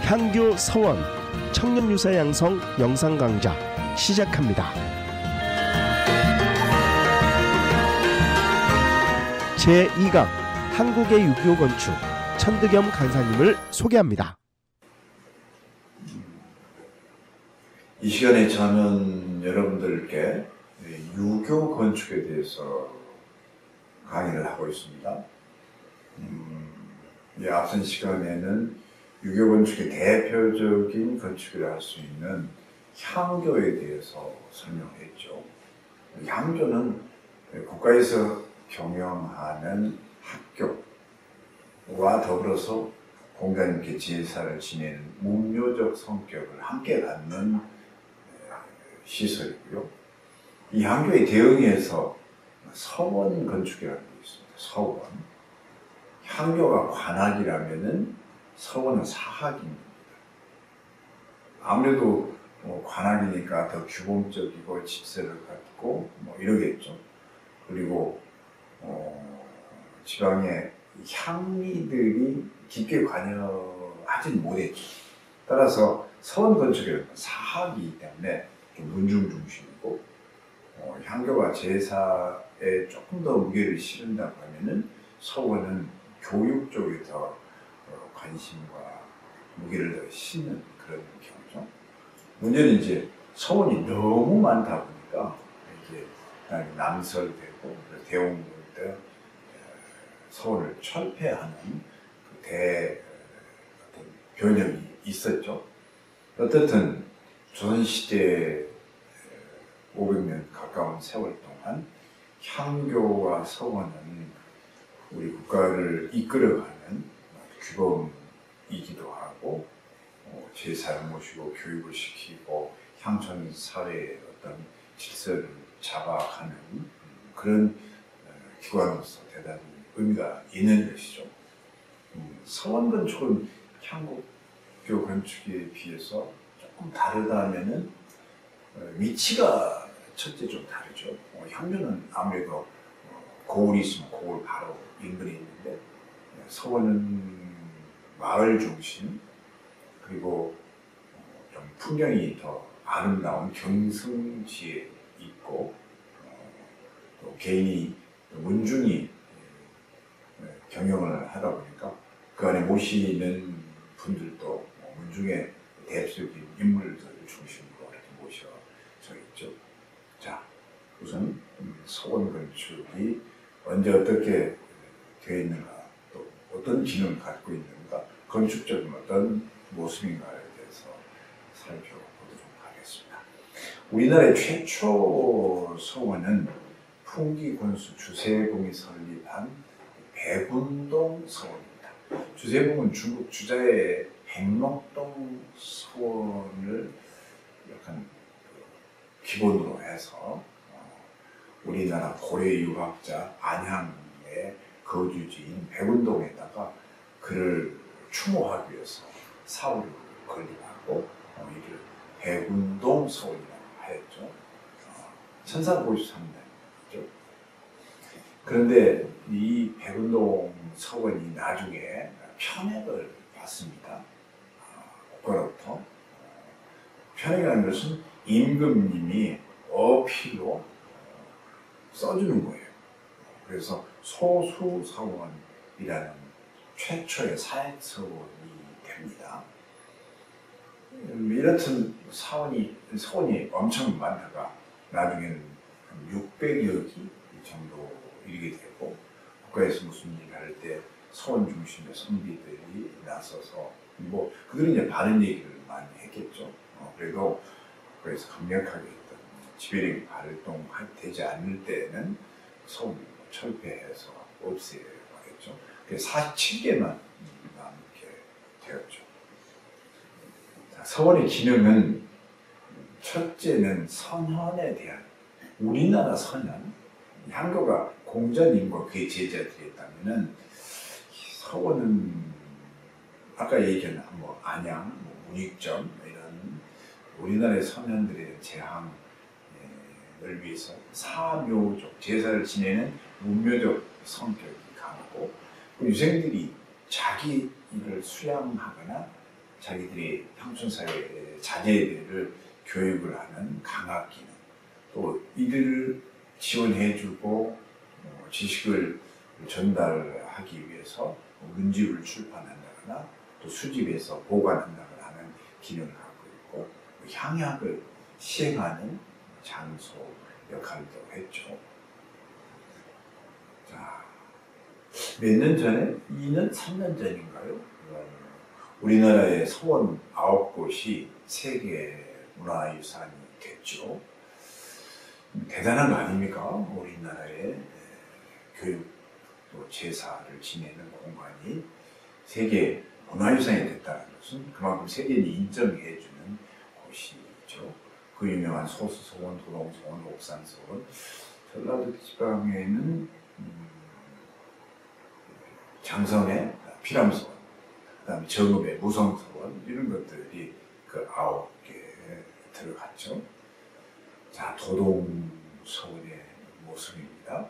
향교 서원 청렴유사 양성 영상 강좌 시작합니다. 제2강 한국의 유교 건축 천득염 강사님을 소개합니다. 이 시간에 저는 여러분들께 유교 건축에 대해서 강의를 하고 있습니다. 앞선 시간에는 유교 건축의 대표적인 건축이라 할 수 있는 향교에 대해서 설명했죠. 향교는 국가에서 경영하는 학교와 더불어서 공자님께 제사를 지내는 문묘적 성격을 함께 갖는 시설이고요. 이 향교에 대응해서 서원 건축이라는 게 있습니다. 서원. 향교가 관악이라면은 서원은 사학입니다. 아무래도 관악이니까 더 규범적이고 질서를 갖고 이러겠죠. 그리고 지방의 향미들이 깊게 관여하진 못했죠. 따라서 서원 건축은 사학이기 때문에 좀 문중 중심이고 향교가 제사에 조금 더 무게를 실은다고 하면은 서원은 교육 쪽에 더 관심과 무게를 더 싣는 그런 경우죠. 문제는 이제 서원이 너무 많다 보니까 이게 남설되고 대웅부터 서원을 철폐하는 어떤 변형이 있었죠. 어떻든 조선시대 500년 가까운 세월 동안 향교와 서원은 우리 국가를 이끌어가는 규범이기도 하고 제사를 모시고 교육을 시키고 향촌 사회의 어떤 질서를 잡아가는 그런 기관으로서 대단히 의미가 있는 것이죠. 서원 건축은 향교 건축에 비해서 조금 다르다면은 위치가 첫째 좀 다르죠. 향교는 아무래도 고을이 있으면 고을 바로 인근에 있는데 서원은 마을 중심 그리고 좀 풍경이 더 아름다운 경승지에 있고 또 개인이 문중이 경영을 하다 보니까 그 안에 모시는 분들도 문중의 대표적인 인물들을 중심으로 이렇게 모셔져 있죠. 자, 우선 서원 건축이 언제 어떻게 되어 있는가, 또 어떤 기능을 갖고 있는가, 건축적인 어떤 모습인가에 대해서 살펴보도록 하겠습니다. 우리나라의 최초 서원은 풍기군수 주세봉이 설립한 백운동 서원입니다. 주세봉은 중국 주자의 백록동 서원을 약간 기본으로 해서 우리나라 고려 유학자 안향의 거주지인 백운동에다가 그를 추모하기 위해서 사후를 건립하고 이를 백운동 서원이라고 하였죠. 1453년이죠. 그런데 이 백운동 서원이 나중에 편액을 받습니다. 국가로부터. 편액이라는 것은 임금님이 어필로 써주는 거예요. 그래서 소수서원이라는 최초의 사액서원이 됩니다. 이렇듯 서원이 엄청 많다가 나중에는 600여기 정도 이르게 되고 국가에서 무슨 일을 할 때 서원 중심의 선비들이 나서서 그들은 이제 바른 얘기를 많이 했겠죠. 그래도 국가에서 강력하게 했던 지배력이 발동되지 않을 때는 서원을 철폐해서 없애야겠죠. 그래서 47개만 남게 되었죠. 서원의 기능은 첫째는 선현에 대한 우리나라 선현, 향교가 공자님과 그의 제자들이었다면은 서원은 아까 얘기한 안양, 문익점 이런 우리나라의 선현들의 재항을 위해서 사묘적 제사를 지내는 문묘적 성격이 강하고 유생들이 자기 일을 수양하거나 자기들이 평촌사회 자제들을 교육을 하는 강학 기능, 또 이들을 지원해주고 지식을 전달하기 위해서 문집을 출판한다거나 또 수집해서 보관한다거나 하는 기능을 갖고 있고, 향약을 시행하는 장소 역할도 했죠. 자, 몇 년 전에, 2년, 3년 전인가요? 우리나라의 서원 9곳이 세계 문화유산이 됐죠. 대단한 거 아닙니까? 우리나라의 교육 또 제사를 지내는 공간이 세계 문화유산이 됐다는 것은 그만큼 세계인이 인정해주는 곳이죠. 그 유명한 소수서원, 도동서원, 옥산서원, 전라도 지방에는 장성의 피람서원, 그 다음에 정읍의 무성서원, 이런 것들이 그 9개에 들어갔죠. 자, 도동서원의 모습입니다.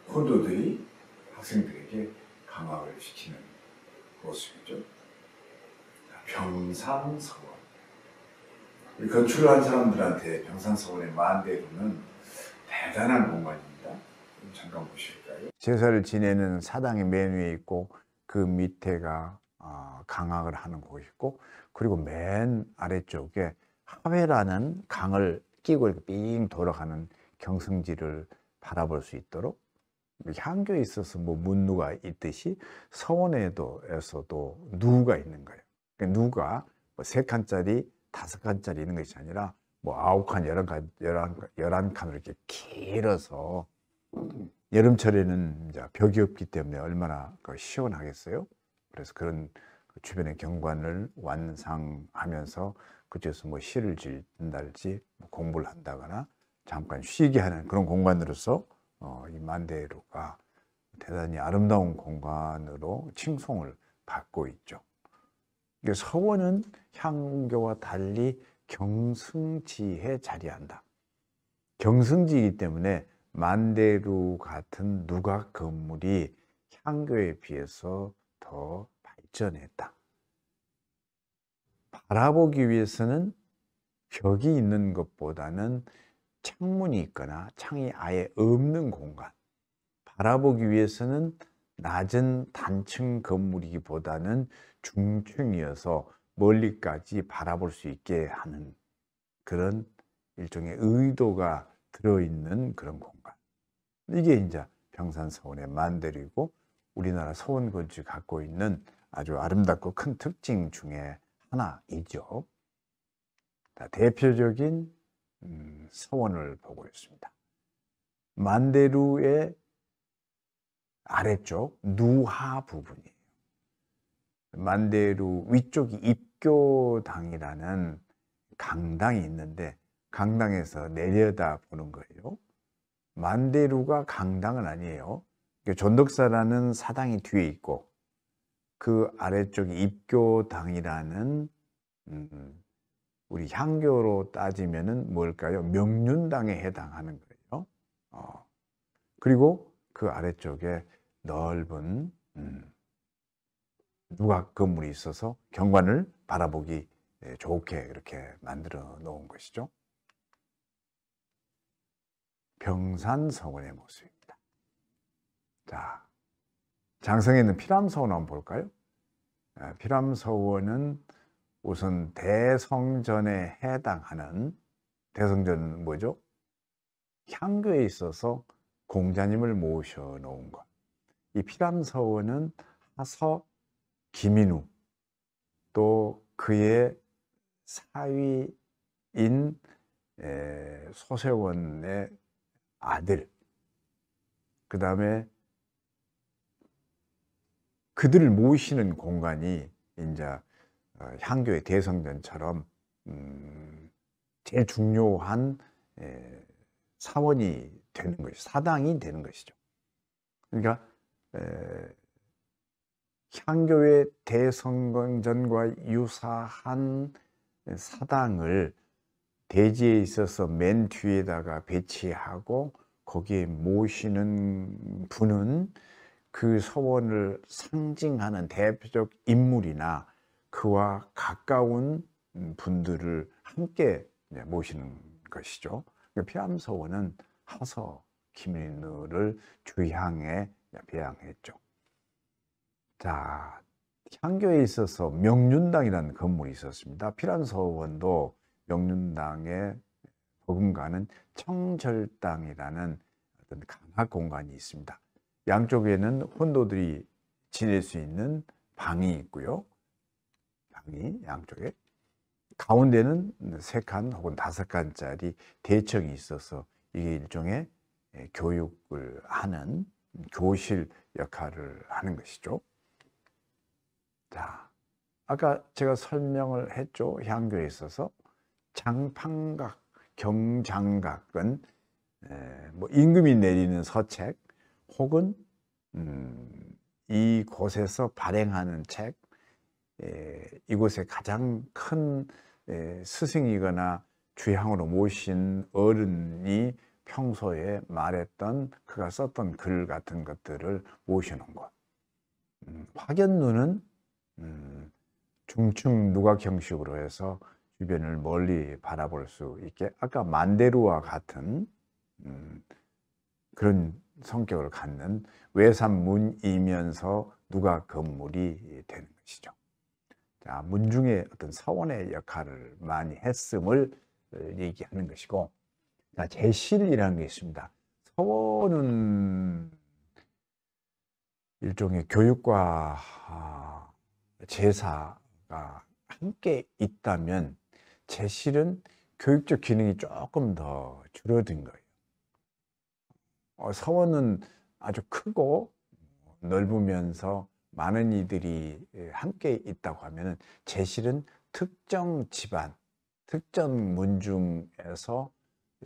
혼도들이 학생들에게 강화를 시키는 모습이죠. 병산서원. 건축을 한 사람들한테 병산서원의 만대로는 대단한 공간입니다. 잠깐 보실까요? 제사를 지내는 사당이 맨 위에 있고, 그 밑에가 강학을 하는 곳이 있고, 그리고 맨 아래쪽에 하회라는 강을 끼고 이렇게 삥 돌아가는 경성지를 바라볼 수 있도록, 향교에 있어서 뭐 문누가 있듯이 서원에서도 누가 있는 거예요. 그러니까 누가 뭐 3칸짜리, 5칸짜리 있는 것이 아니라 뭐 9칸, 11칸으로 이렇게 길어서, 여름철에는 이제 벽이 없기 때문에 얼마나 시원하겠어요. 그래서 그런 주변의 경관을 완상하면서 그쪽에서 뭐 시를 짓는달지 공부를 한다거나 잠깐 쉬게 하는 그런 공간으로서 이 만대루가 대단히 아름다운 공간으로 칭송을 받고 있죠. 서원은 향교와 달리 경승지에 자리한다. 경승지이기 때문에 만대루 같은 누각 건물이 향교에 비해서 더 발전했다. 바라보기 위해서는 벽이 있는 것보다는 창문이 있거나 창이 아예 없는 공간, 바라보기 위해서는 낮은 단층 건물이기보다는 중층이어서 멀리까지 바라볼 수 있게 하는 그런 일종의 의도가 들어있는 그런 공간. 이게 이제 병산서원의 만대루이고 우리나라 서원 건축이 갖고 있는 아주 아름답고 큰 특징 중에 하나이죠. 대표적인 서원을 보고 있습니다. 만대루의 아래쪽 누하 부분이에요. 만대루 위쪽이 입교당이라는 강당이 있는데 강당에서 내려다 보는 거예요. 만대루가 강당은 아니에요. 존덕사라는 사당이 뒤에 있고 그 아래쪽이 입교당이라는 우리 향교로 따지면은 뭘까요? 명륜당에 해당하는 거예요. 그리고 그 아래쪽에 넓은 누각 건물이 있어서 경관을 바라보기 좋게 이렇게 만들어 놓은 것이죠. 병산서원의 모습입니다. 자, 장성에 있는 피람서원 한번 볼까요? 피람서원은 우선 대성전에 해당하는, 대성전은 뭐죠? 향교에 있어서 공자님을 모셔 놓은 것. 이 피람서원은 하서 김인우 또 그의 사위인 소세원의 아들, 그 다음에 그들을 모시는 공간이 이제 향교의 대성전처럼 제일 중요한 사원이 되는 것이죠. 사당이 되는 것이죠. 그러니까 향교의 대성전과 유사한 사당을 대지에 있어서 맨 뒤에다가 배치하고 거기에 모시는 분은 그 서원을 상징하는 대표적 인물이나 그와 가까운 분들을 함께 모시는 것이죠. 피암서원은 하서 김인우를 주향에 배양했죠. 자, 향교에 있어서 명륜당이라는 건물이 있었습니다. 피란서원도 명륜당의 버금가는 청절당이라는 어떤 강학 공간이 있습니다. 양쪽에는 혼도들이 지낼 수 있는 방이 있고요. 방이 양쪽에. 가운데는 3칸 혹은 5칸짜리 대청이 있어서 이게 일종의 교육을 하는 교실 역할을 하는 것이죠. 자, 아까 제가 설명을 했죠. 향교에 있어서 장판각, 경장각은 뭐 임금이 내리는 서책 혹은 이곳에서 발행하는 책, 이곳에 가장 큰 스승이거나 주향으로 모신 어른이 평소에 말했던 그가 썼던 글 같은 것들을 모시는 것. 확연루는 중층 누각 형식으로 해서 주변을 멀리 바라볼 수 있게 아까 만대루와 같은 그런 성격을 갖는 외산문이면서 누각 건물이 되는 것이죠. 자, 문중의 어떤 서원의 역할을 많이 했음을 얘기하는 것이고, 자, 제실이라는 게 있습니다. 서원은 일종의 교육과 제사가 함께 있다면 제실은 교육적 기능이 조금 더 줄어든 거예요. 서원은 아주 크고 넓으면서 많은 이들이 함께 있다고 하면 제실은 특정 집안, 특정 문중에서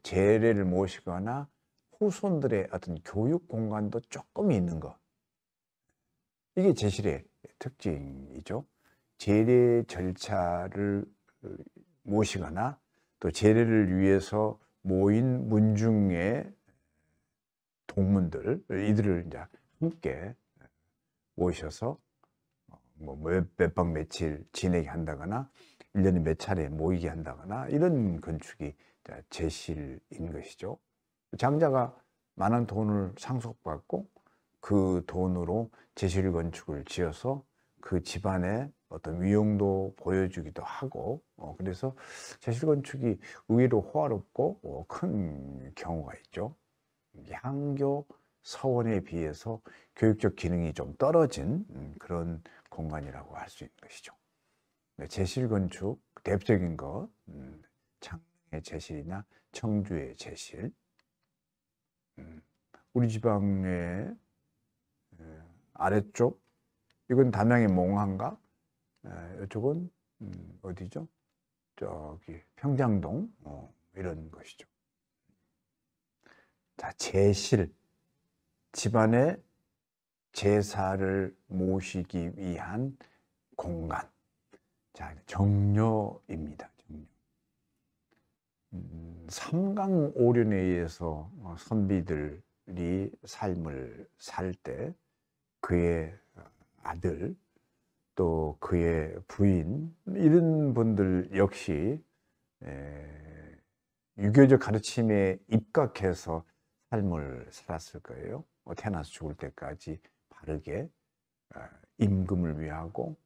제례를 모시거나 후손들의 어떤 교육 공간도 조금 있는 것. 이게 제실의 특징이죠. 제례 절차를 모시거나 또 제례를 위해서 모인 문중의 동문들, 이들을 이제 함께 모셔서 몇 박 며칠 지내게 한다거나 1년에 몇 차례 모이게 한다거나 이런 건축이 제실인 것이죠. 장자가 많은 돈을 상속받고 그 돈으로 제실 건축을 지어서 그 집안의 어떤 위용도 보여주기도 하고 그래서 제실 건축이 의외로 호화롭고 큰 경우가 있죠. 향교 서원에 비해서 교육적 기능이 좀 떨어진 그런 공간이라고 할 수 있는 것이죠. 제실 건축 대표적인 것, 창릉의 제실이나 청주의 제실. 우리 지방의 아래쪽, 이건 담양의 몽한가, 이쪽은 어디죠? 저기 평장동 이런 것이죠. 자, 제실, 집안의 제사를 모시기 위한 공간. 자, 정묘입니다. 정묘. 삼강오륜에 의해서 선비들이 삶을 살 때 그의 아들 또 그의 부인 이런 분들 역시 유교적 가르침에 입각해서 삶을 살았을 거예요. 태어나서 죽을 때까지 바르게 임금을 위하고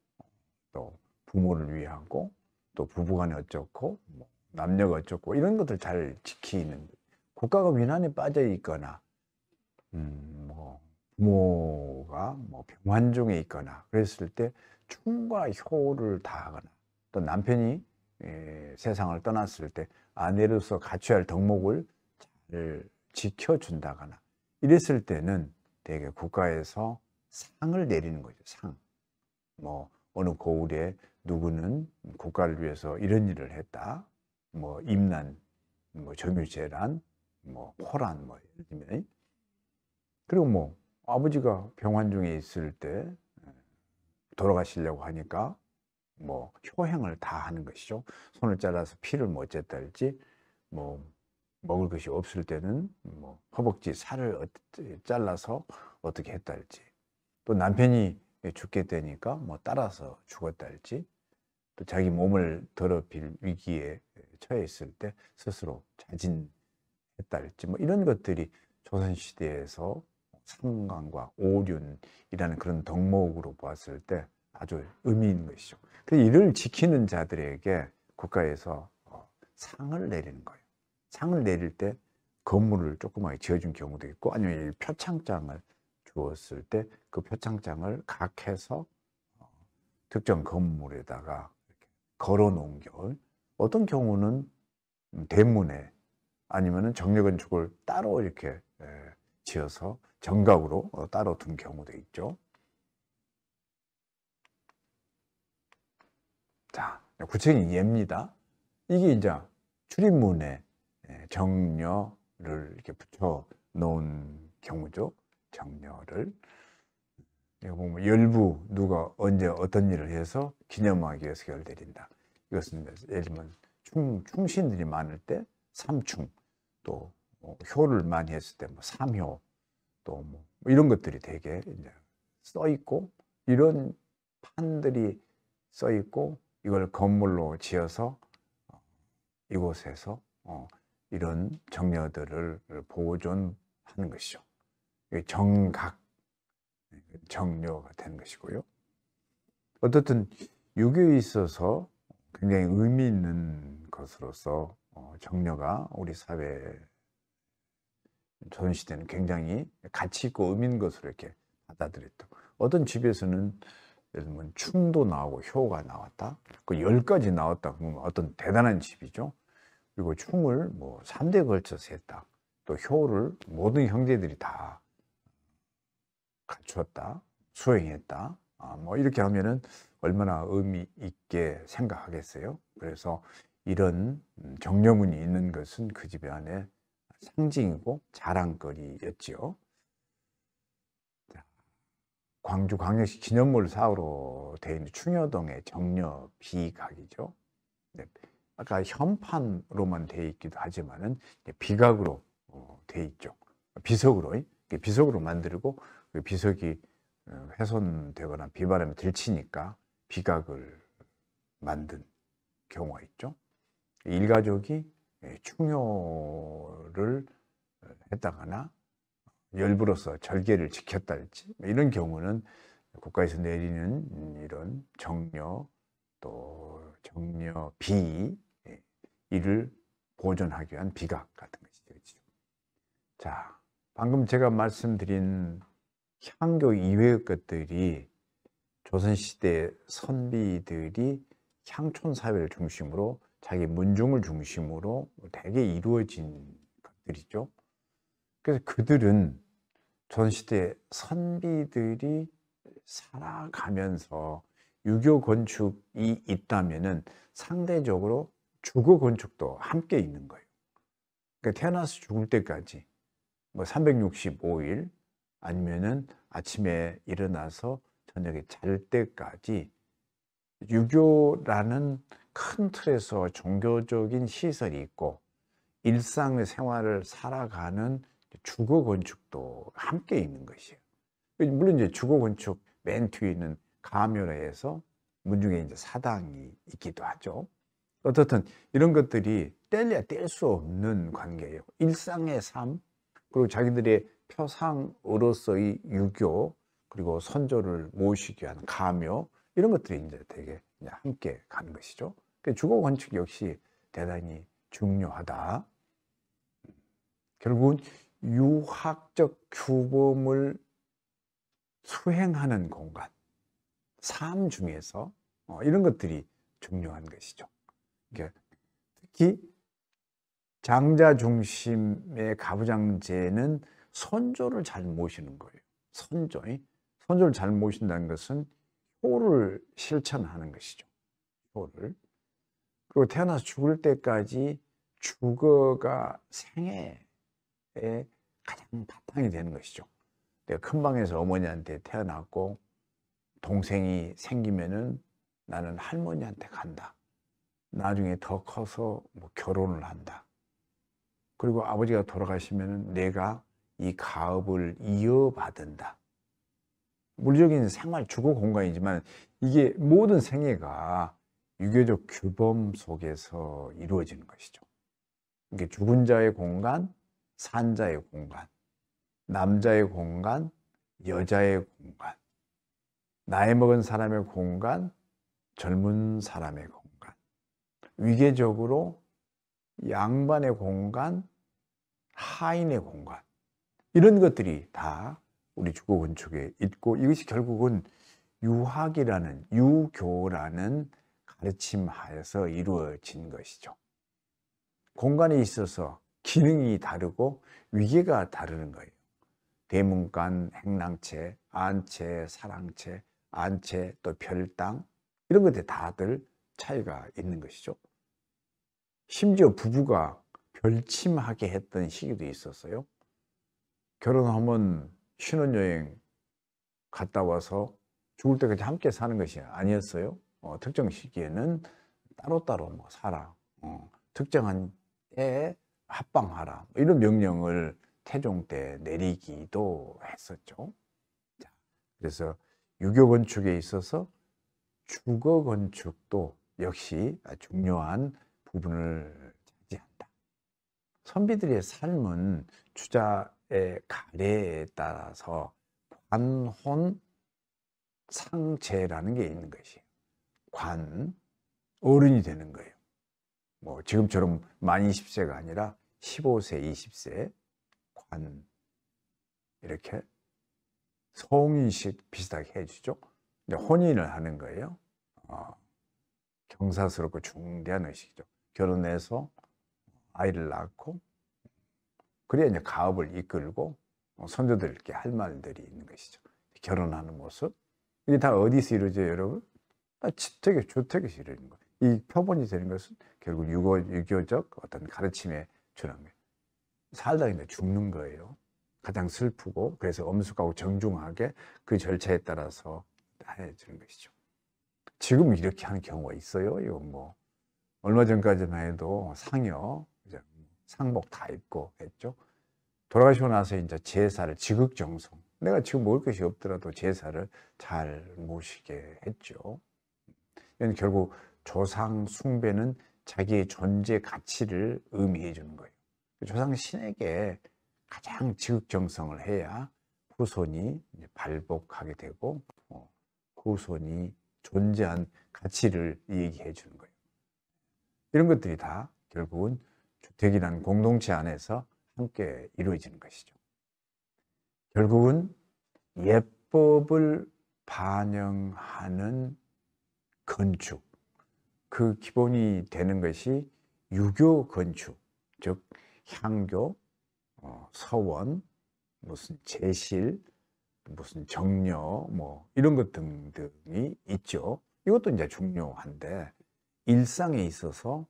또 부모를 위하고 또 부부간에 어쩌고 남녀가 어쩌고 이런 것들 잘 지키는, 국가가 위난에 빠져 있거나 부모가 병환중에 있거나 그랬을 때 충과 효를 다하거나 또 남편이 세상을 떠났을 때 아내로서 갖춰야 할 덕목을 잘 지켜준다거나 이랬을 때는 되게 국가에서 상을 내리는 거죠. 상. 어느 고을에 누구는 국가를 위해서 이런 일을 했다. 임난, 정유재란, 포란, 예를 들면. 그리고 아버지가 병환 중에 있을 때 돌아가시려고 하니까 효행을 다 하는 것이죠. 손을 잘라서 피를 못 쬐달지, 먹을 것이 없을 때는 허벅지 살을 잘라서 어떻게 했달지, 또 남편이 죽게 되니까 뭐 따라서 죽었다 할지, 또 자기 몸을 더럽힐 위기에 처해 있을 때 스스로 자진했다 할지, 뭐 이런 것들이 조선시대에서 삼강과 오륜이라는 그런 덕목으로 보았을 때 아주 의미 있는 것이죠. 그래서 이를 지키는 자들에게 국가에서 상을 내리는 거예요. 상을 내릴 때 건물을 조그맣게 지어준 경우도 있고, 아니면 표창장을 주었을 때 그 표창장을 각해서 특정 건물에다가 이렇게 걸어 놓은 경우, 어떤 경우는 대문에, 아니면은 정려건축을 따로 이렇게 지어서 정각으로 따로 둔 경우도 있죠. 자, 구체적인 예입니다. 이게 이제 출입문에 정려를 이렇게 붙여 놓은 경우죠. 정려를. 이거 보면 열부, 누가 언제 어떤 일을 해서 기념하기 위해서 결대린다. 이것은 예를 들면 충신들이 많을 때 삼충, 또 효를 많이 했을 때 뭐 삼효, 또 뭐 이런 것들이 되게 이제 써 있고, 이런 판들이 써 있고, 이걸 건물로 지어서 이곳에서 이런 정려들을 보존하는 것이죠. 정각, 정려가 되는 것이고요. 어떻든 유교에 있어서 굉장히 의미 있는 것으로서 정려가 우리 사회 조선시대는 굉장히 가치 있고 의미 있는 것으로 이렇게 받아들였다. 어떤 집에서는 예를 들면 충도 나오고 효가 나왔다. 그 10가지 나왔다 그러면 어떤 대단한 집이죠. 그리고 충을 뭐 3대 걸쳐서 했다. 또 효를 모든 형제들이 다 갖추었다. 수행했다. 뭐 이렇게 하면은 얼마나 의미 있게 생각하겠어요. 그래서 이런 정려문이 있는 것은 그 집에 안에 상징이고 자랑거리였지요. 광주광역시 기념물 사업으로 되어 있는 충효동의 정려비각이죠. 네. 아까 현판으로만 되어 있기도 하지만은 비각으로 되어 있죠. 비석으로 만들고 그 비석이 훼손되거나 비바람에 들치니까 비각을 만든 경우가 있죠. 일가족이 충효를 했다거나 열부로서 절개를 지켰다 할지, 이런 경우는 국가에서 내리는 이런 정려, 또 정려비, 이를 보존하기 위한 비각 같은 것이죠. 자, 방금 제가 말씀드린 향교 이외의 것들이 조선시대 선비들이 향촌 사회를 중심으로 자기 문중을 중심으로 대개 이루어진 것들이죠. 그래서 그들은 조선시대 선비들이 살아가면서 유교 건축이 있다면은 상대적으로 주거 건축도 함께 있는 거예요. 그러니까 태어나서 죽을 때까지 뭐 365일, 아니면은 아침에 일어나서 저녁에 잘 때까지 유교라는 큰 틀에서 종교적인 시설이 있고, 일상의 생활을 살아가는 주거 건축도 함께 있는 것이에요. 물론 이제 주거 건축 맨 뒤에 있는 가묘라에서 문중에 이제 사당이 있기도 하죠. 어떻든 이런 것들이 뗄래야 뗄 수 없는 관계예요. 일상의 삶, 그리고 자기들의 표상으로서의 유교, 그리고 선조를 모시기 위한 가묘, 이런 것들이 이제 되게 이제 함께 가는 것이죠. 주거 건축 역시 대단히 중요하다. 결국은 유학적 규범을 수행하는 공간, 삶 중에서 이런 것들이 중요한 것이죠. 그러니까 특히 장자 중심의 가부장제는 선조를 잘 모시는 거예요. 선조를 잘 모신다는 것은 효를 실천하는 것이죠. 효를. 그리고 태어나서 죽을 때까지 주거가 생애의 가장 바탕이 되는 것이죠. 내가 큰 방에서 어머니한테 태어났고 동생이 생기면은 나는 할머니한테 간다. 나중에 더 커서 뭐 결혼을 한다. 그리고 아버지가 돌아가시면은 내가 이 가업을 이어받는다. 물리적인 생활 주거 공간이지만 이게 모든 생애가 유교적 규범 속에서 이루어지는 것이죠. 이게 죽은 자의 공간, 산 자의 공간, 남자의 공간, 여자의 공간, 나이 먹은 사람의 공간, 젊은 사람의 공간, 위계적으로 양반의 공간, 하인의 공간, 이런 것들이 다 우리 주거 건축에 있고, 이것이 결국은 유학이라는, 유교라는 가르침 하에서 이루어진 것이죠. 공간에 있어서 기능이 다르고 위계가 다르는 거예요. 대문간, 행랑채, 안채, 사랑채, 안채, 또 별당, 이런 것들 다들 차이가 있는 것이죠. 심지어 부부가 별침하게 했던 시기도 있었어요. 결혼하면 신혼여행 갔다 와서 죽을 때까지 함께 사는 것이 아니었어요. 특정 시기에는 따로따로 뭐 살아, 특정한 때에 합방하라, 이런 명령을 태종 때 내리기도 했었죠. 자, 그래서 유교 건축에 있어서 주거 건축도 역시 중요한 부분을 차지한다. 선비들의 삶은 주자의 가례에 따라서 관혼 상제라는 게 있는 것이에요. 관, 어른이 되는 거예요. 뭐 지금처럼 만 20세가 아니라 15세, 20세 관, 이렇게 성인식 비슷하게 해주죠. 이제 혼인을 하는 거예요. 경사스럽고 중대한 의식이죠. 결혼해서 아이를 낳고, 그래야 이제 가업을 이끌고 손자들께 할 말들이 있는 것이죠. 결혼하는 모습. 이게 다 어디서 이루어져요, 여러분? 주택에서 이루어지는 거예요. 이 표본이 되는 것은 결국 유교적 어떤 가르침에 준한 거예요. 살다 이제 죽는 거예요. 가장 슬프고, 그래서 엄숙하고 정중하게 그 절차에 따라서 해주는 것이죠. 지금 이렇게 하는 경우가 있어요. 이거 뭐 얼마 전까지만 해도 상여, 상복 다 입고 했죠. 돌아가시고 나서 이제 제사를 지극정성, 내가 지금 먹을 것이 없더라도 제사를 잘 모시게 했죠. 이건 결국 조상 숭배는 자기의 존재 가치를 의미해 주는 거예요. 조상 신에게 가장 지극정성을 해야 후손이 발복하게 되고, 후손이 존재한 가치를 얘기해 주는 거예요. 이런 것들이 다 결국은 주택이라는 공동체 안에서 함께 이루어지는 것이죠. 결국은 예법을 반영하는 건축, 그 기본이 되는 것이 유교 건축, 즉 향교, 서원, 무슨 제실, 무슨 정려, 뭐 이런 것 등등이 있죠. 이것도 이제 중요한데, 일상에 있어서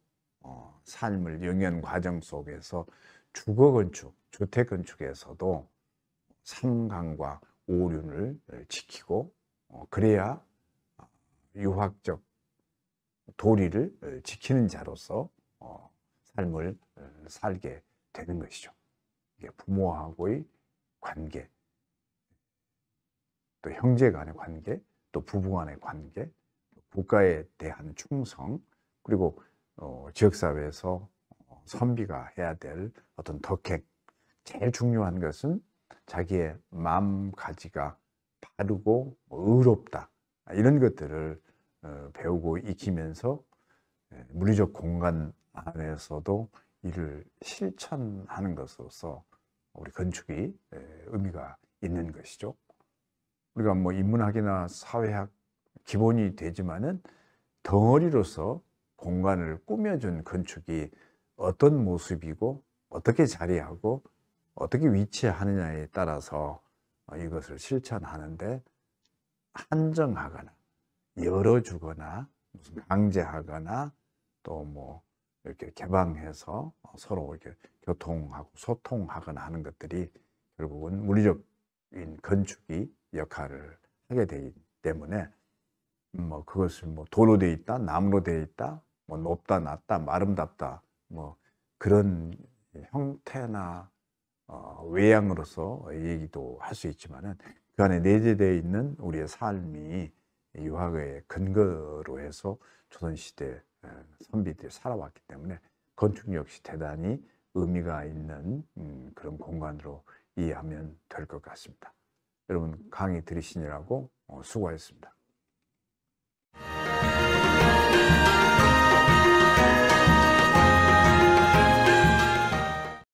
삶을 영위하는 과정 속에서 주거 건축, 주택 건축에서도 삼강과 오륜을 지키고, 그래야 유학적 도리를 지키는 자로서 삶을 살게 되는 것이죠. 이게 부모하고의 관계, 또 형제 간의 관계, 또 부부 간의 관계, 국가에 대한 충성, 그리고 지역사회에서 선비가 해야 될 어떤 덕행, 제일 중요한 것은 자기의 마음가지가 바르고 의롭다, 이런 것들을 배우고 익히면서 물리적 공간 안에서도 이를 실천하는 것으로서 우리 건축이 의미가 있는 것이죠. 우리가 뭐 인문학이나 사회학 기본이 되지만은 덩어리로서 공간을 꾸며준 건축이 어떤 모습이고 어떻게 자리하고 어떻게 위치하느냐에 따라서 이것을 실천하는데 한정하거나 열어주거나 무슨 강제하거나 또 뭐 이렇게 개방해서 서로 이렇게 교통하고 소통하거나 하는 것들이 결국은 물리적인 건축이 역할을 하게 되기 때문에 뭐 그것을 뭐 돌로 되어 있다, 나무로 되어 있다, 뭐 높다, 낮다, 아름답다, 뭐 그런 형태나 외양으로서 얘기도 할 수 있지만은 그 안에 내재되어 있는 우리의 삶이 유학의 근거로 해서 조선시대 선비들이 살아왔기 때문에 건축 역시 대단히 의미가 있는 그런 공간으로 이해하면 될 것 같습니다. 여러분 강의 들으시느라고 수고하셨습니다.